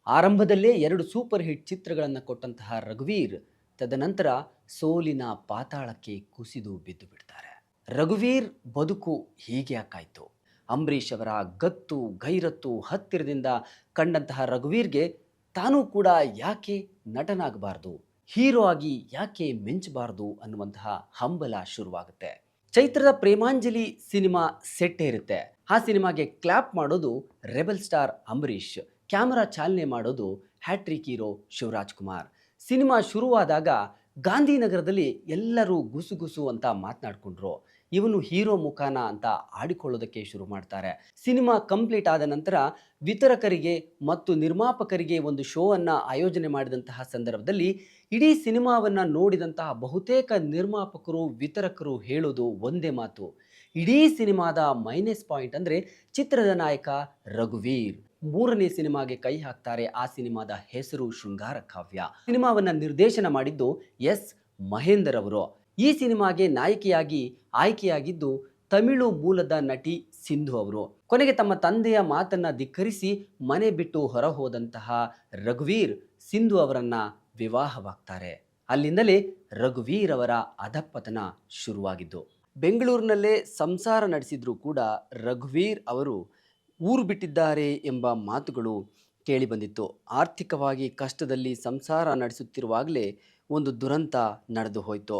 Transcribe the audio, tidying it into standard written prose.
ಆರಂಭದಲ್ಲೇ 2 super hit ಚಿತ್ರಗಳನ್ನು ಕೊಟ್ಟಂತಹ ರಘುವೀರ್ ತದನಂತರ ಸೋಲಿನ ಪಾತಾಳಕ್ಕೆ ಕುಸಿದು ಬಿದ್ದು ಬಿಡ್ತಾರೆ. ರಘುವೀರ್ ಬದುಕು ಹೀಗೆ ಯಾಕಾಯ್ತು? ಅಂಬರೀಷ್ ಅವರ ಗತ್ತು, ಗೈರತ್ತು ಹತ್ತಿರದಿಂದ ಕಂಡಂತಹ ರಘುವೀರ್‌ಗೆ ತಾನೂ ಕೂಡ ಯಾಕೆ ನಟನಾಗಬಾರದು? ಹೀರೋ ಆಗಿ ಯಾಕೆ ಮಿಂಚಬಾರದು ಅನ್ನುವಂತಹ ಹಂಬಲ ಶುರುವಾಗುತ್ತೆ. ಚೈತ್ರದ ಪ್ರೇಮಾಂಜಲಿ ಸಿನಿಮಾ ಸೆಟ್ ಇರುತ್ತೆ. ಆ ಸಿನಿಮಾಗೆ ಕ್ಲಾಪ್ ಮಾಡೋದು ರೆಬೆಲ್ ಸ್ಟಾರ್ ಅಂಬರೀಷ್. ಕ್ಯಾಮರಾ ಚಾಲನೆ ಮಾಡೋದು hat-trick hero Shivaraj Kumar. Cinema ಶುರುವಾದಾಗ ಗಾಂಧಿನಗರದಲ್ಲಿ ಎಲ್ಲರೂ ಗುಸುಗುಸು ಅಂತ ಮಾತನಾಡಿಕೊಂಡ್ರು. ಇವನು ಹೀರೋ ಮುಖಾನ ಅಂತ ಆಡಿಕೊಳ್ಳೋದಕ್ಕೆ ಶುರು ಮಾಡ್ತಾರೆ. ಸಿನಿಮಾ ಕಂಪ್ಲೀಟ್ ಆದ ನಂತರ ವಿತರಕರಿಗೆ ಮತ್ತು ನಿರ್ಮಾಪಕರಿಗೆ ಒಂದು ಶೋ ಅನ್ನ ಆಯೋಜನೆ ಮಾಡಿದಂತಹ ಸಂದರ್ಭದಲ್ಲಿ ಇಡೀ ಸಿನಿಮಾವನ್ನ ನೋಡಿದಂತಹ ಬಹುತೇಕ ನಿರ್ಮಾಪಕರು, ವಿತರಕರು ಹೇಳೋದು ಒಂದೇ ಮಾತು. ಇಡೀ ಸಿನಿಮಾದ ಮೈನಸ್ ಪಾಯಿಂಟ್ ಅಂದ್ರೆ ಚಿತ್ರದ ನಾಯಕ ರಘುವೀರ್. ಮೂರನೇ ಸಿನಿಮಾಗೆ ಕೈ ಹಾಕ್ತಾರೆ. ಆ ಸಿನಿಮಾದ ಹೆಸರು ಶೃಂಗಾರ ಕಾವ್ಯ. ಸಿನಿಮಾವನ್ನ ನಿರ್ದೇಶನ ಮಾಡಿದ್ದು ಎಸ್ ಮಹೇಂದರ್ ಅವರು. ಈ ಸಿನಿಮಾಗೆ ನಾಯಕಿಯಾಗಿ ಆಯ್ಕೆಯಾಗಿದ್ದು ತಮಿಳು ಮೂಲದ ನಟಿ ಸಿಂಧು ಅವರು. ಕೊನೆಗೆ ತಮ್ಮ ತಂದೆಯ ಮಾತನ್ನ ಧಿಕ್ಕರಿಸಿ ಮನೆ ಬಿಟ್ಟು ಹೊರ ಹೋದಂತಹ ರಘುವೀರ್ ಸಿಂಧು ಅವರನ್ನ ವಿವಾಹವಾಗ್ತಾರೆ. ಅಲ್ಲಿಂದಲೇ ರಘುವೀರ್ ಅವರ ಅಧಪತನ ಶುರುವಾಗಿದ್ದು. ಬೆಂಗಳೂರಿನಲ್ಲೇ ಸಂಸಾರ ನಡೆಸಿದ್ರು ಕೂಡ ರಘುವೀರ್ ಅವರು ಊರು ಬಿಟ್ಟಿದ್ದಾರೆ ಎಂಬ ಮಾತುಗಳು ಕೇಳಿಬಂದಿತ್ತು. ಆರ್ಥಿಕವಾಗಿ ಕಷ್ಟದಲ್ಲಿ ಸಂಸಾರ ನಡೆಸುತ್ತಿರುವಾಗಲೇ ಒಂದು ದುರಂತ ನಡೆದು ಹೋಯಿತು.